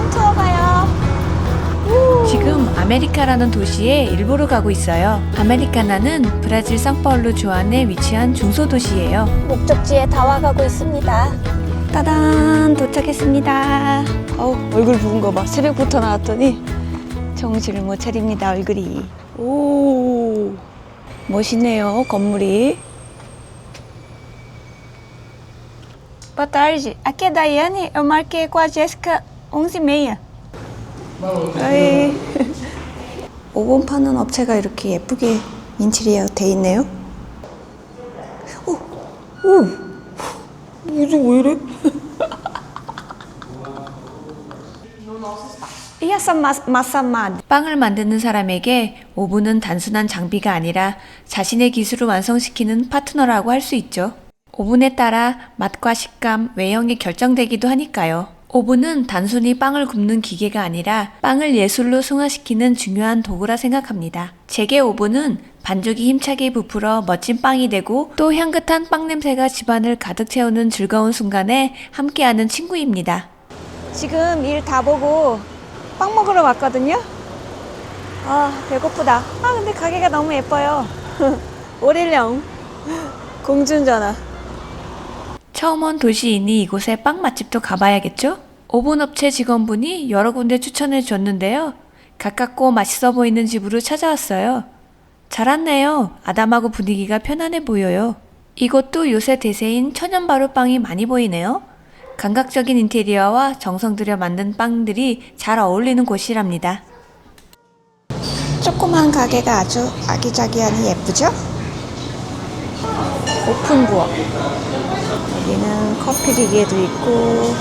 빵 투어 가요. 지금 아메리카라는 도시에 일부러 가고 있어요. 아메리카나는 브라질 상파울루 주안에 위치한 중소도시예요. 목적지에 다 와가고 있습니다. 따단 도착했습니다. 얼굴 부은 거 봐. 새벽부터 나왔더니 정신을 못 차립니다. 얼굴이. 오, 멋있네요 건물이. Boa tarde. Aqui é Daiane. Eu marquei com a Jéssica 11h30. 어이. 5번 파는 업체가 이렇게 예쁘게 인테리어 돼 있네요. 오, 이게 왜 이래? E essa massa madre? 빵을 만드는 사람에게 오븐은 단순한 장비가 아니라 자신의 기술을 완성시키는 파트너라고 할 수 있죠. 오븐에 따라 맛과 식감, 외형이 결정되기도 하니까요. 오븐은 단순히 빵을 굽는 기계가 아니라 빵을 예술로 승화시키는 중요한 도구라 생각합니다. 제게 오븐은 반죽이 힘차게 부풀어 멋진 빵이 되고 또 향긋한 빵 냄새가 집안을 가득 채우는 즐거운 순간에 함께하는 친구입니다. 지금 일 다 보고 빵 먹으러 왔거든요. 아, 배고프다. 아, 근데 가게가 너무 예뻐요. 오릴령 공준전화. 처음 온 도시이니 이곳에 빵 맛집도 가봐야겠죠? 오븐업체 직원분이 여러 군데 추천해 줬는데요. 가깝고 맛있어 보이는 집으로 찾아왔어요. 잘 왔네요. 아담하고 분위기가 편안해 보여요. 이곳도 요새 대세인 천연바로빵이 많이 보이네요. 감각적인 인테리어와 정성 들여 만든 빵들이 잘 어울리는 곳이랍니다. 조그만 가게가 아주 아기자기하니 예쁘죠? 오픈 부엌. 여기는 커피 기계도 있고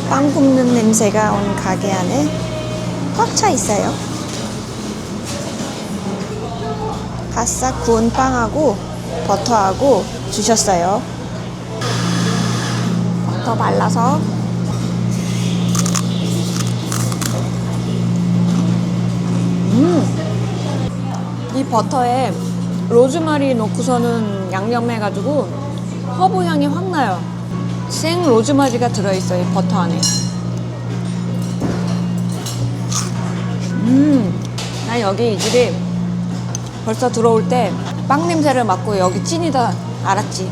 빵 굽는 냄새가 온 가게 안에 꽉 차 있어요. 바싹 구운 빵하고 버터하고 주셨어요. 버터 발라서 이 버터에 로즈마리 넣고서는 양념해가지고 허브 향이 확 나요. 생 로즈마리가 들어있어요, 이 버터 안에. 난 여기 이 집이 벌써 들어올 때 빵 냄새를 맡고 여기 찐이다 알았지.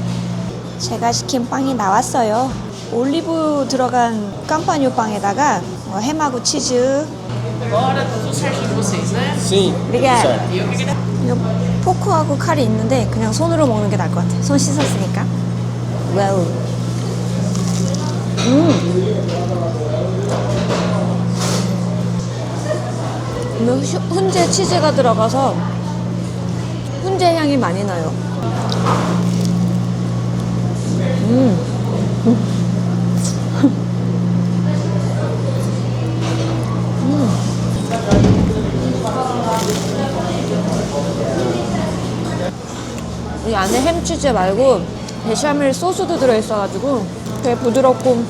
제가 시킨 빵이 나왔어요. 올리브 들어간 깜파뉴 빵에다가 햄하고 치즈. Sim, 우리가 certo. 이거 포크하고 칼이 있는데 그냥 손으로 먹는 게 나을 것 같아. 손 씻었으니까. 와우. 훈제 치즈가 들어가서 훈제 향이 많이 나요. 이 안에 햄치즈 말고 베샤멜 소스도 들어있어가지고 되게 부드럽고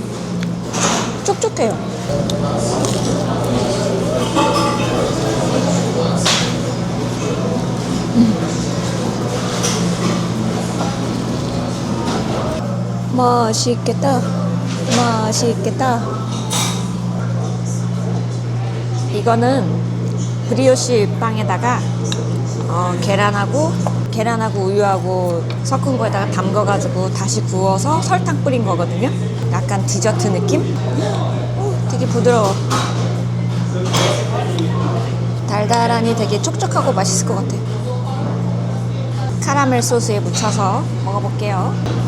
촉촉해요. 맛있겠다. 맛있겠다. 이거는 브리오시 빵에다가 계란하고 우유하고 섞은 거에다가 담가가지고 다시 구워서 설탕 뿌린 거거든요. 약간 디저트 느낌? 되게 부드러워. 달달하니 되게 촉촉하고 맛있을 것 같아. 카라멜 소스에 묻혀서 먹어볼게요.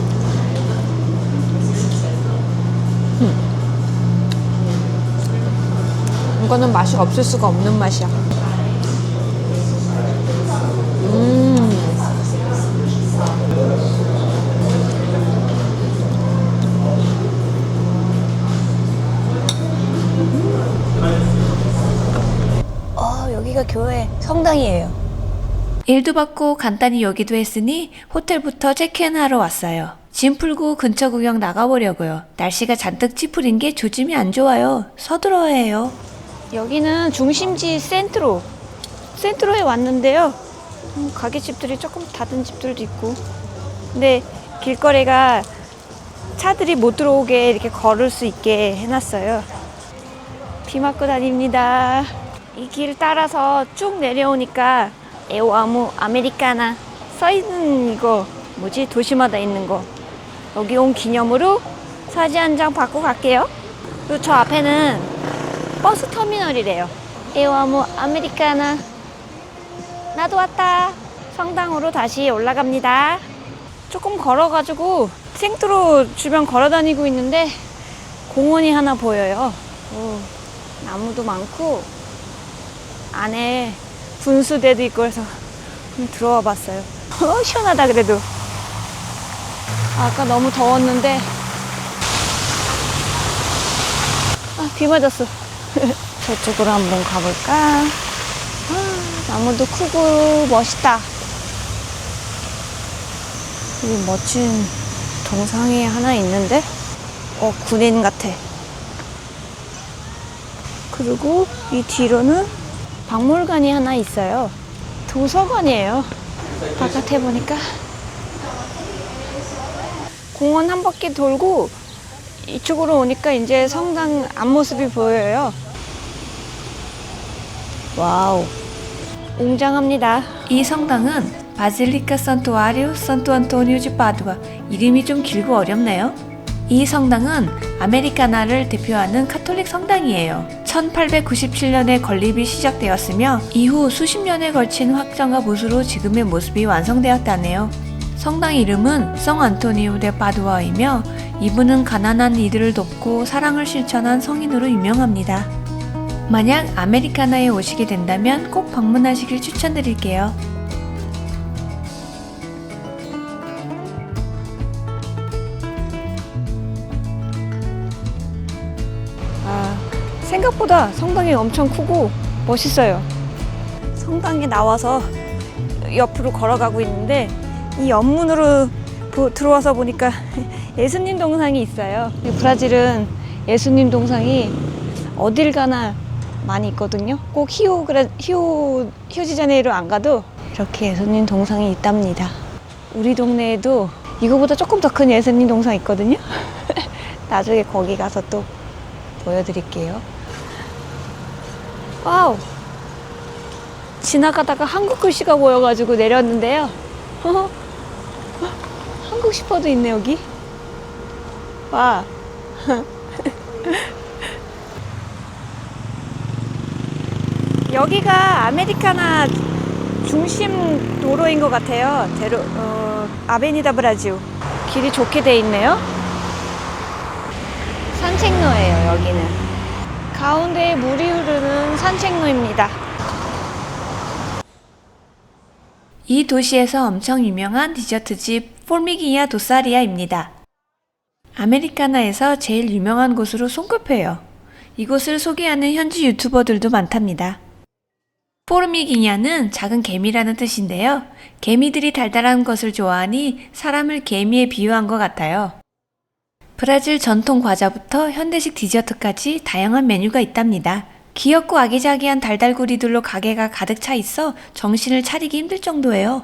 이거는 맛이 없을 수가 없는 맛이야. 여기가 교회 성당이에요. 일도 받고 간단히 여기도 했으니 호텔부터 체크인하러 왔어요. 짐 풀고 근처 구경 나가보려고요. 날씨가 잔뜩 찌푸린 게 조짐이 안 좋아요. 서둘러야 해요. 여기는 중심지 센트로에 왔는데요. 가게집들이 조금 닫은 집들도 있고, 근데 길거리가 차들이 못 들어오게 이렇게 걸을 수 있게 해놨어요. 비 맞고 다닙니다. 이 길 따라서 쭉 내려오니까 에오아무 아메리카나 써있는 이거 뭐지? 도시마다 있는 거. 여기 온 기념으로 사진 한 장 받고 갈게요. 그리고 저 앞에는 버스 터미널이래요. 에오아무 아메리카나. 나도 왔다. 성당으로 다시 올라갑니다. 조금 걸어가지고 생트로 주변 걸어다니고 있는데 공원이 하나 보여요. 오, 나무도 많고 안에 분수대도 있고 해서 들어와 봤어요. 시원하다 그래도. 아까 너무 더웠는데 비 맞았어. 저쪽으로 한번 가볼까? 나무도 크고 멋있다. 여기 멋진 동상이 하나 있는데 군인 같아. 그리고 이 뒤로는 박물관이 하나 있어요. 도서관이에요. 바깥에 보니까 공원 한 바퀴 돌고 이쪽으로 오니까 이제 성당 앞모습이 보여요. 와우, 웅장합니다. 이 성당은 바질리카 산토아리오 산토 안토니오 지 파두아. 이름이 좀 길고 어렵네요. 이 성당은 아메리카나를 대표하는 카톨릭 성당이에요. 1897년에 건립이 시작되었으며 이후 수십 년에 걸친 확장과 보수로 지금의 모습이 완성되었다네요. 성당 이름은 성 안토니오 데 파두아이며 이분은 가난한 이들을 돕고 사랑을 실천한 성인으로 유명합니다. 만약 아메리카나에 오시게 된다면 꼭 방문하시길 추천드릴게요. 생각보다 성당이 엄청 크고 멋있어요. 성당에 나와서 옆으로 걸어가고 있는데 이 옆문으로 들어와서 보니까 예수님 동상이 있어요. 브라질은 예수님 동상이 어딜 가나 많이 있거든요. 꼭 히오디자네이루 안 가도 이렇게 예수님 동상이 있답니다. 우리 동네에도 이거보다 조금 더 큰 예수님 동상 있거든요. 나중에 거기 가서 또 보여드릴게요. 와우! 지나가다가 한국 글씨가 보여가지고 내렸는데요. 한국 슈퍼도 있네 여기. 와. 여기가 아메리카나 중심 도로인 것 같아요. 아베니다 브라지오. 길이 좋게 돼 있네요. 산책로예요 여기는. 가운데에 물이 흐르는 산책로입니다. 이 도시에서 엄청 유명한 디저트집 포르미기냐 도사리아입니다. 아메리카나에서 제일 유명한 곳으로 손꼽혀요. 이곳을 소개하는 현지 유튜버들도 많답니다. 포르미기냐는 작은 개미라는 뜻인데요. 개미들이 달달한 것을 좋아하니 사람을 개미에 비유한 것 같아요. 브라질 전통 과자부터 현대식 디저트까지 다양한 메뉴가 있답니다. 귀엽고 아기자기한 달달구리들로 가게가 가득 차 있어 정신을 차리기 힘들 정도예요.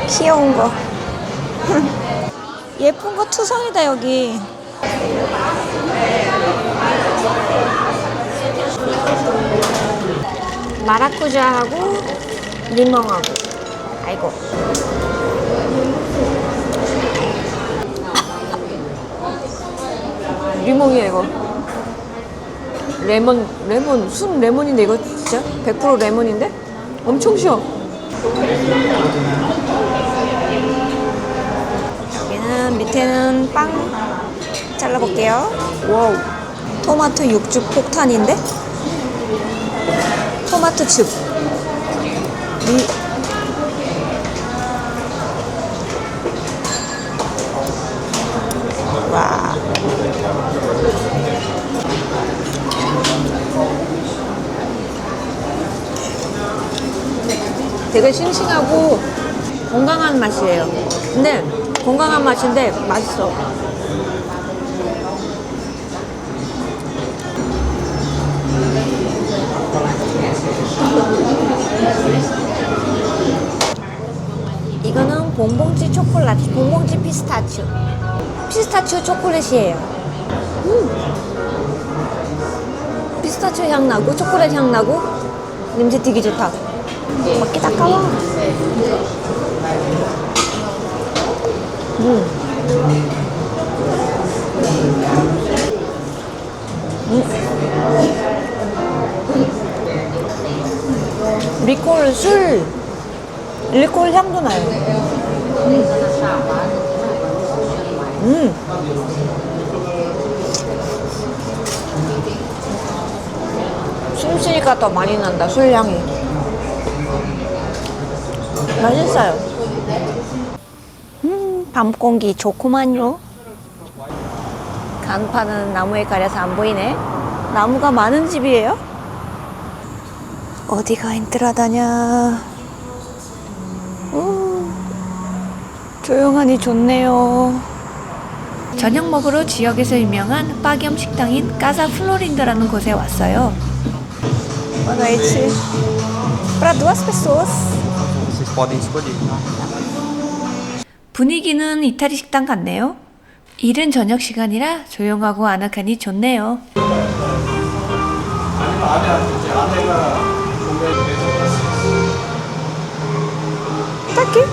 귀여운 거. 예쁜 거 투성이다 여기. 마라쿠자하고 리몽하고. 아이고. 리몽이야 이거. 레몬 순 레몬인데 이거 진짜 100% 레몬인데 엄청 쉬워. 여기는 밑에는 빵 잘라볼게요. 와우. 토마토 육즙 폭탄인데? 토마토 즙. 와. 되게 싱싱하고 건강한 맛이에요. 근데 건강한 맛인데 맛있어. 봉봉지 초콜릿, 봉봉지 피스타치오. 피스타치오 초콜릿이에요. 피스타치오 향 나고 초콜릿 향 나고 냄새 되게 좋다. 먹기 아까워. 리콜 향도 나요. 숨 쉬니까 더 많이 난다, 술 향이. 맛있어요. 밤 공기 좋구만요. 간판은 나무에 가려서 안 보이네. 나무가 많은 집이에요? 어디가 힘들하다냐. 조용하니 좋네요. 저녁 먹으러 지역에서 유명한 빠겸 식당인 까사 플로린다라는 곳에 왔어요. Boa noite. Para duas pessoas. Vocês podem escolher. 분위기는 이탈리 식당 같네요. 이른 저녁 시간이라 조용하고 아늑하니 좋네요. 딱히?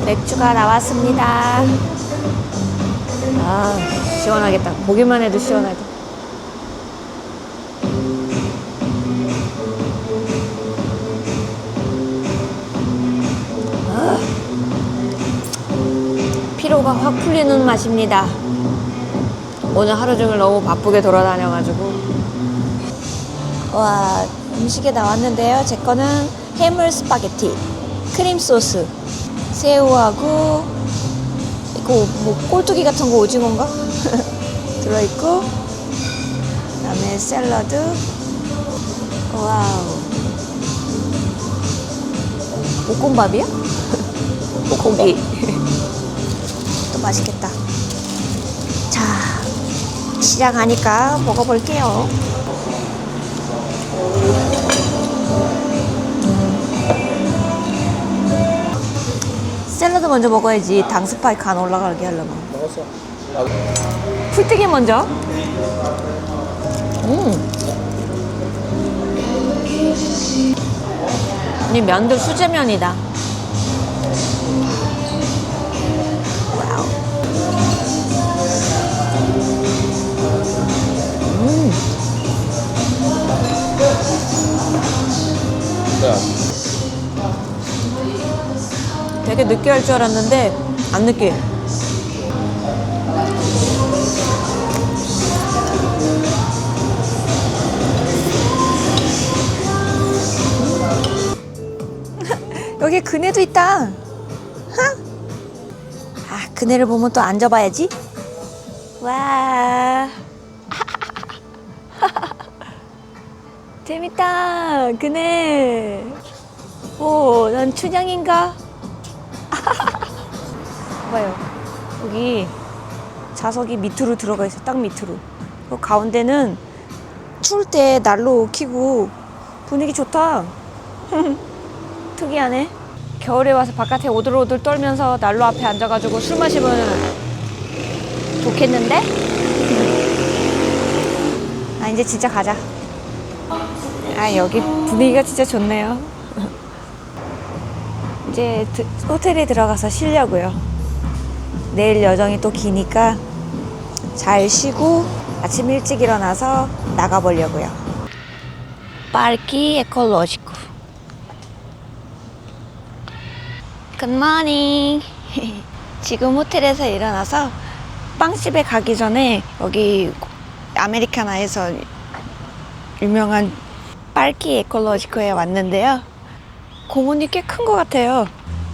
맥주가 나왔습니다. 아, 시원하겠다. 보기만 해도 시원하다. 피로가 확 풀리는 맛입니다. 오늘 하루 종일 너무 바쁘게 돌아다녀가지고. 와, 음식이 나왔는데요. 제 거는 해물 스파게티, 크림 소스, 새우하고 이거 뭐 꼴뚜기 같은 거 오징어인가? 들어있고, 그다음에 샐러드. 와우. 볶음밥이야? 고기. 또 맛있겠다. 자, 시작하니까 먹어볼게요. 샐러드 먼저 먹어야지. 당 스파이크 안 올라가게 하려면. 먹었어. 풀떼기 먼저. 이 면도 수제면이다. 와우. 되게 느끼할 줄 알았는데 안 느끼해. 여기 그네도 있다. 아, 그네를 보면 또 앉아봐야지. 와. 재밌다. 그네. 오, 난 춘향인가? 봐요. 여기 좌석이 밑으로 들어가 있어. 딱 밑으로. 그 가운데는 추울 때 난로 켜고 분위기 좋다. 특이하네. 겨울에 와서 바깥에 오들오들 떨면서 난로 앞에 앉아가지고 술 마시면 좋겠는데? 아, 이제 진짜 가자. 아, 여기 분위기가 진짜 좋네요. 이제 호텔에 들어가서 쉬려고요. 내일 여정이 또 기니까 잘 쉬고 아침 일찍 일어나서 나가보려고요. 파르키 에콜로지코. 굿모닝. 지금 호텔에서 일어나서 빵집에 가기 전에 여기 아메리카나에서 유명한 파르키 에콜로지코에 왔는데요. 공원이 꽤 큰 것 같아요.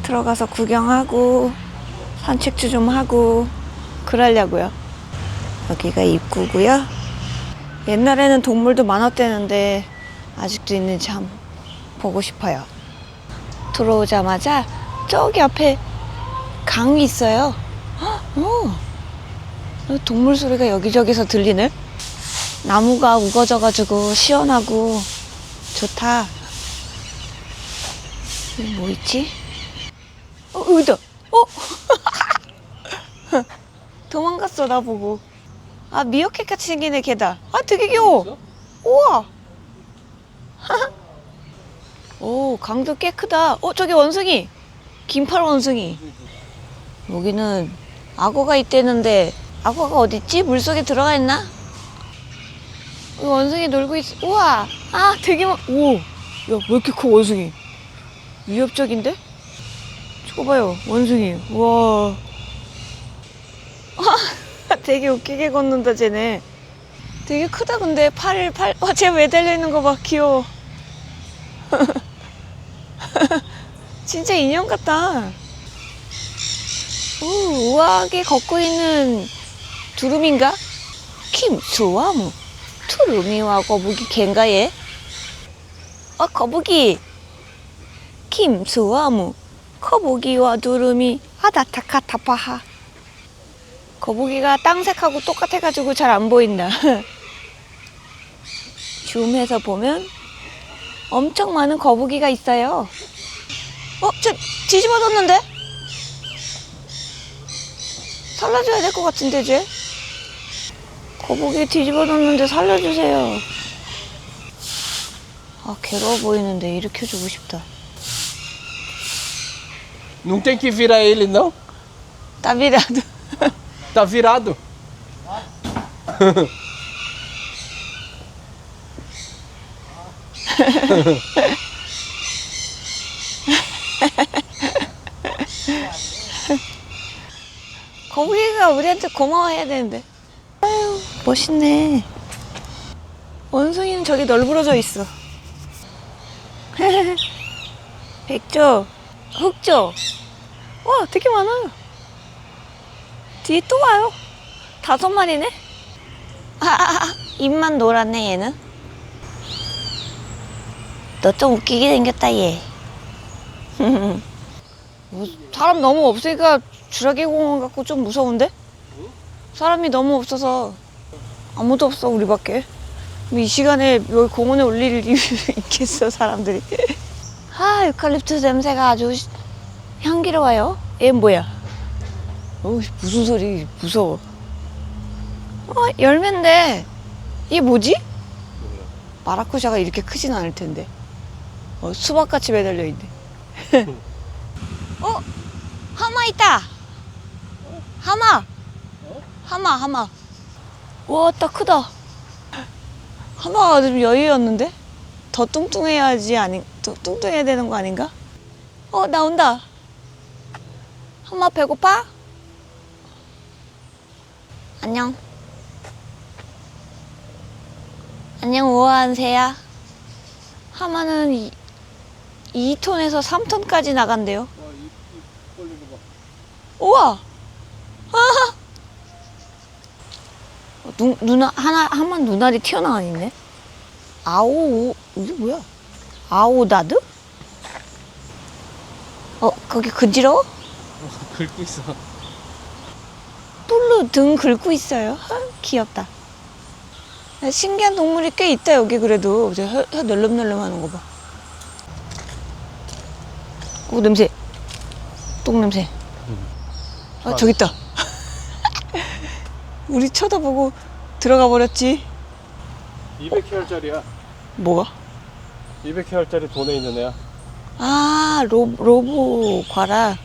들어가서 구경하고 산책도 좀 하고 그러려고요. 여기가 입구고요. 옛날에는 동물도 많았대는데 아직도 있는지 한번 보고 싶어요. 들어오자마자 저기 앞에 강이 있어요. 동물 소리가 여기저기서 들리네. 나무가 우거져가지고 시원하고 좋다. 뭐 있지? 여기다. 도망갔어, 나보고. 아, 미어캣 같이 생긴 애 걔다. 아, 되게 귀여워. 우와. 오, 강도 꽤 크다. 저기 원숭이. 긴팔 원숭이. 여기는 악어가 있대는데 악어가 어딨지? 물속에 들어가 있나? 여기 원숭이 놀고 있어. 우와. 아, 되게 오. 야, 왜 이렇게 커, 원숭이? 위협적인데? 저거 봐요, 원숭이. 우와. 되게 웃기게 걷는다, 쟤네. 되게 크다, 근데. 쟤 매달려 있는 거 봐, 귀여워. 진짜 인형 같다. 오, 우아하게 걷고 있는 두루미인가? 김수와무. 두루미와 거북이 걘가, 얘? 거북이. 김수와무. 거북이와 두루미. 아다타카타파하. 거북이가 땅색하고 똑같아가지고 잘 안 보인다. 줌해서 보면 엄청 많은 거북이가 있어요. 저 뒤집어졌는데? 살려줘야 될 것 같은데, 쟤? 거북이 뒤집어졌는데 살려주세요. 아, 괴로워 보이는데 일으켜주고 싶다. Não tem que virar ele, não? 땀이라도. Tá virado. 거북이가 우리한테 고마워해야 되는데. 아유, 멋있네. 원숭이는 저기 널브러져 있어. 백조, 흑조. 와, 되게 많아요. 뒤에 또 와요. 5마리네. 입만 노랗네, 얘는. 너 좀 웃기게 생겼다, 얘. 사람 너무 없으니까 주라기 공원 같고 좀 무서운데? 사람이 너무 없어서 아무도 없어, 우리밖에. 이 시간에 여기 공원에 올 일이 있겠어, 사람들이. 유칼립투스 냄새가 아주 향기로워요. 얘는 뭐야? 무슨 소리, 무서워. 열매인데 이게 뭐지? 마라쿠샤가 이렇게 크진 않을 텐데. 수박같이 매달려 있네. 하마 있다. 하마. 와, 딱 크다. 하마가 좀 여유였는데? 더 뚱뚱해야 되는 거 아닌가? 나온다. 하마 배고파? 안녕. 안녕, 우아한 새야. 하마는 2톤에서 3톤까지 나간대요. 우와! 하마 눈알이 튀어나와 있네. 이게 뭐야? 아오다드? 거기 근지러워? 긁고 있어. 뿔로 등 긁고 있어요. 귀엽다. 신기한 동물이 꽤 있다, 여기 그래도. 혀 널름널름 하는 거 봐. 냄새. 똥 냄새. 저기 있다. 우리 쳐다보고 들어가 버렸지. 200캐럴짜리야. 뭐가? 200캐럴짜리 돈에 있는 애야. 로보 과라.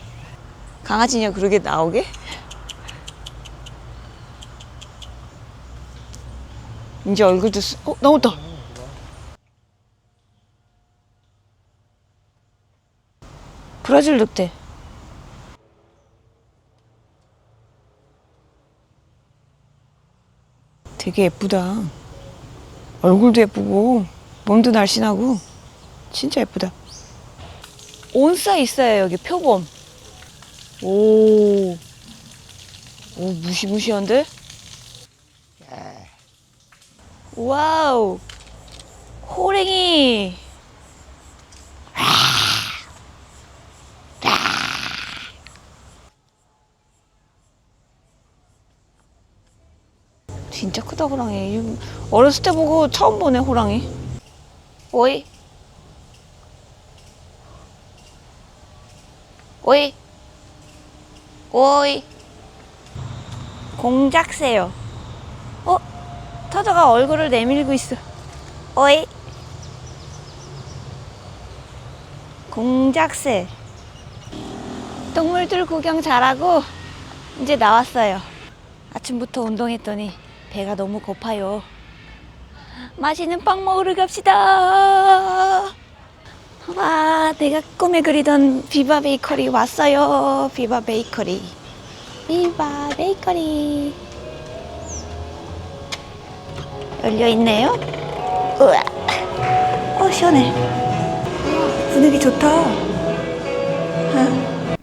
강아지냐, 그러게 나오게? 이제 얼굴도 나온다. 브라질 늑대. 되게 예쁘다. 얼굴도 예쁘고 몸도 날씬하고 진짜 예쁘다. 온싸 있어요, 여기 표범. 오, 무시무시한데? 와우, 호랭이. 진짜 크다, 호랑이. 어렸을 때 보고 처음 보네, 호랑이. 오이. 오이. 공작새요. 터저가 얼굴을 내밀고 있어. 오이. 공작새. 동물들 구경 잘하고 이제 나왔어요. 아침부터 운동했더니 배가 너무 고파요. 맛있는 빵 먹으러 갑시다. 와, 내가 꿈에 그리던 비바 베이커리 왔어요. 비바 베이커리. 비바 베이커리. 열려있네요. 우와. 시원해. 분위기 좋다.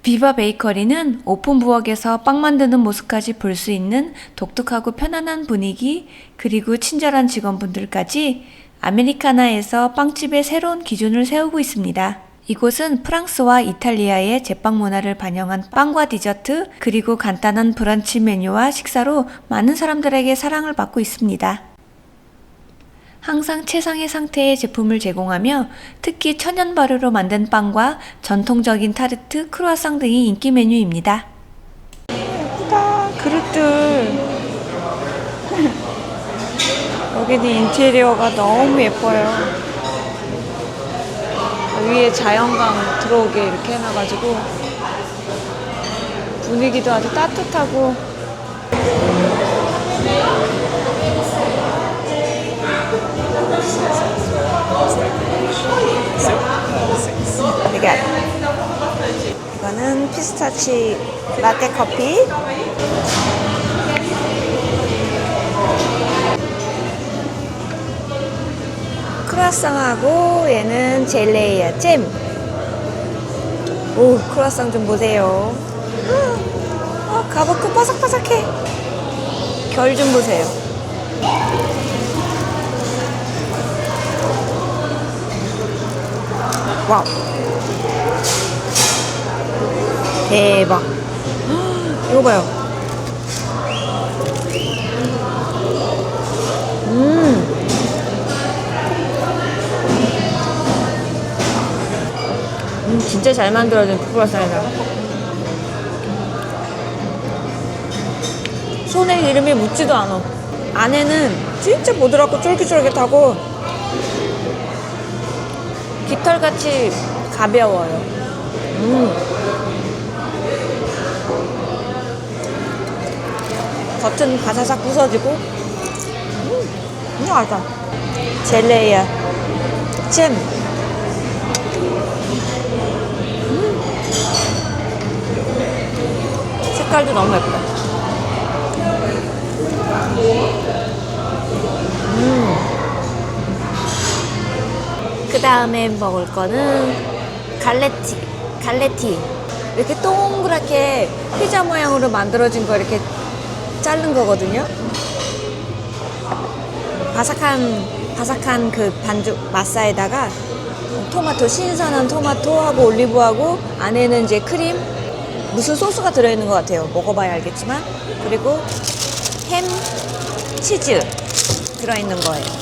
비바 베이커리는 오픈 부엌에서 빵 만드는 모습까지 볼 수 있는 독특하고 편안한 분위기, 그리고 친절한 직원분들까지 아메리카나에서 빵집의 새로운 기준을 세우고 있습니다. 이곳은 프랑스와 이탈리아의 제빵 문화를 반영한 빵과 디저트, 그리고 간단한 브런치 메뉴와 식사로 많은 사람들에게 사랑을 받고 있습니다. 항상 최상의 상태의 제품을 제공하며 특히 천연 발효로 만든 빵과 전통적인 타르트, 크루아상 등이 인기 메뉴입니다. 예쁘다. 그릇들. 여기는 인테리어가 너무 예뻐요. 위에 자연광 들어오게 이렇게 해놔가지고 분위기도 아주 따뜻하고. 이거는 피스타치 라떼 커피. 크루아상하고 얘는 젤레이야 잼. 오, 크루아상 좀 보세요. 가보크 바삭바삭해. 결 좀 보세요. 와우. 대박. 이거 봐요. 진짜 잘 만들어진 크루아상이다. 손에 이름이 묻지도 않아. 안에는 진짜 부드럽고 쫄깃쫄깃하고 깃털같이 가벼워요. 겉은 바사삭 부서지고 맛있다. 젤레이야 잼. 색깔도 너무 예뻐. 그 다음에 먹을 거는 갈레티. 이렇게 동그랗게 피자 모양으로 만들어진 거 이렇게 자른 거거든요. 바삭한 그 반죽 마사에다가 토마토, 신선한 토마토하고 올리브하고 안에는 이제 크림, 무슨 소스가 들어있는 것 같아요. 먹어봐야 알겠지만. 그리고 햄, 치즈 들어있는 거예요.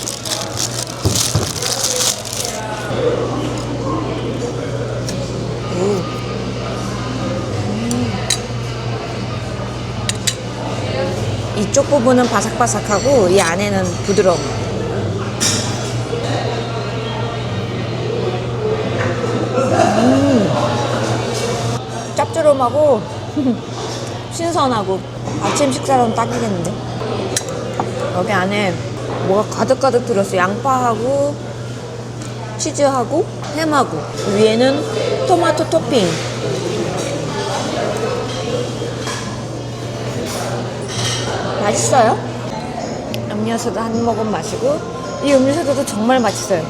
이쪽 부분은 바삭바삭하고 이 안에는 부드러움. 짭조름하고 신선하고 아침 식사로는 딱이겠는데. 여기 안에 뭐가 가득가득 들었어. 양파하고 치즈하고 햄하고 위에는 토마토 토핑. 맛있어요. 음료수도 한 모금 마시고, 이 음료수도 정말 맛있어요.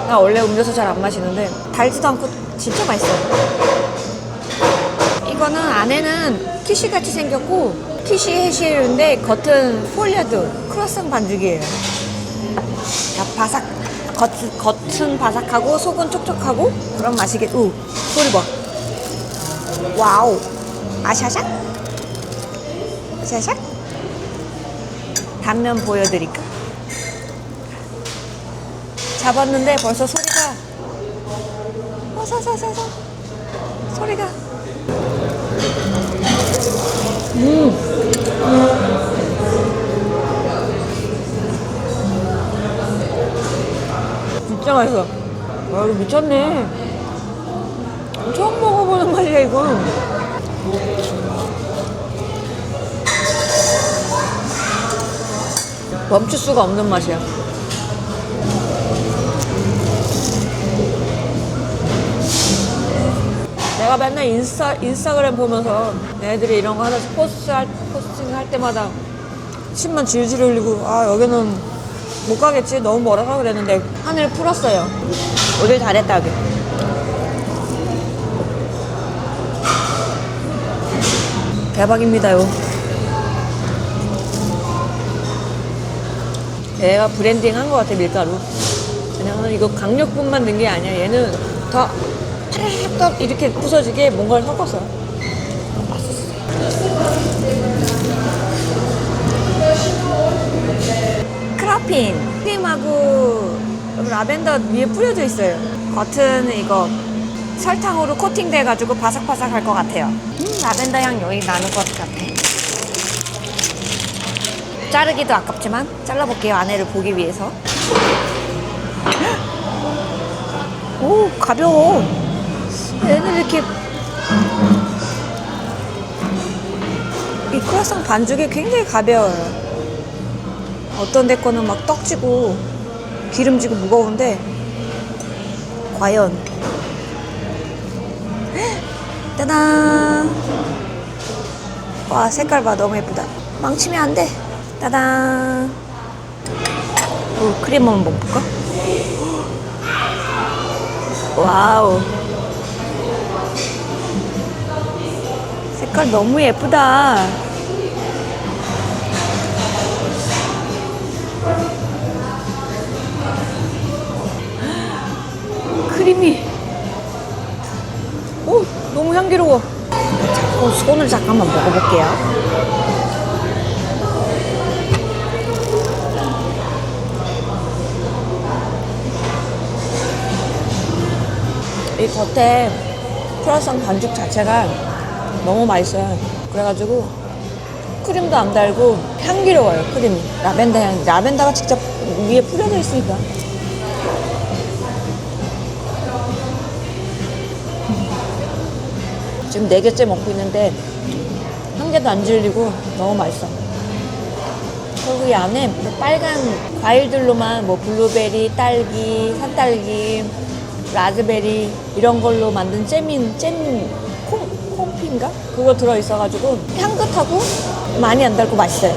나 원래 음료수 잘 안 마시는데 달지도 않고 진짜 맛있어요. 이거는 안에는 키시같이 생겼고, 키시 해시인데 겉은 폴리아드 크루아상 반죽이에요. 겉은 바삭하고 속은 촉촉하고 그런 맛이겠. 소리 봐. 와우. 아샤샥. 샤샥. 단면 보여드릴까? 잡았는데 벌써 소리가 사사사사 소리가 진짜 맛있어. 와, 이거 미쳤네. 처음 먹어보는 맛이야, 이거. 멈출 수가 없는 맛이야. 내가 맨날 인스타그램 보면서 애들이 이런 거 하나씩 포스팅 할 때마다 침만 질질 흘리고, 아, 여기는 못 가겠지. 너무 멀어서 그랬는데 하늘 풀었어요. 오길 잘했다, 여기. 대박입니다요. 얘가 브랜딩 한 것 같아, 밀가루. 그냥 이거 강력분만 넣은 게 아니야. 얘는 더 파락떡 이렇게 부서지게 뭔가를 섞었어. 크라핀 크림하고 라벤더 위에 뿌려져 있어요. 겉은 이거 설탕으로 코팅돼가지고 바삭바삭할 것 같아요. 라벤더 향 여기 나는 것 같아. 자르기도 아깝지만 잘라볼게요. 안에를 보기 위해서. 오, 가벼워. 얘는 이렇게 이 크루아상 반죽이 굉장히 가벼워요. 어떤 데 거는 막 떡지고 기름지고 무거운데 과연 따단. 와, 색깔 봐. 너무 예쁘다. 망치면 안 돼. 따단. 오, 크림 한번 먹어볼까? 와우. 색깔 너무 예쁘다. 크림이. 오, 너무 향기로워. 손을 잠깐만 먹어볼게요. 이 겉에 크루아상 반죽 자체가 너무 맛있어요. 그래가지고 크림도 안 달고 향기로워요. 크림이 라벤더 향. 라벤더가 직접 위에 뿌려져 있으니까. 지금 4개째 먹고 있는데 한 개도 안 질리고 너무 맛있어. 그리고 이 안에 빨간 과일들로만 뭐 블루베리, 딸기, 산딸기, 라즈베리 이런 걸로 만든 콩피인가? 그거 들어있어가지고 향긋하고 많이 안 달고 맛있어요.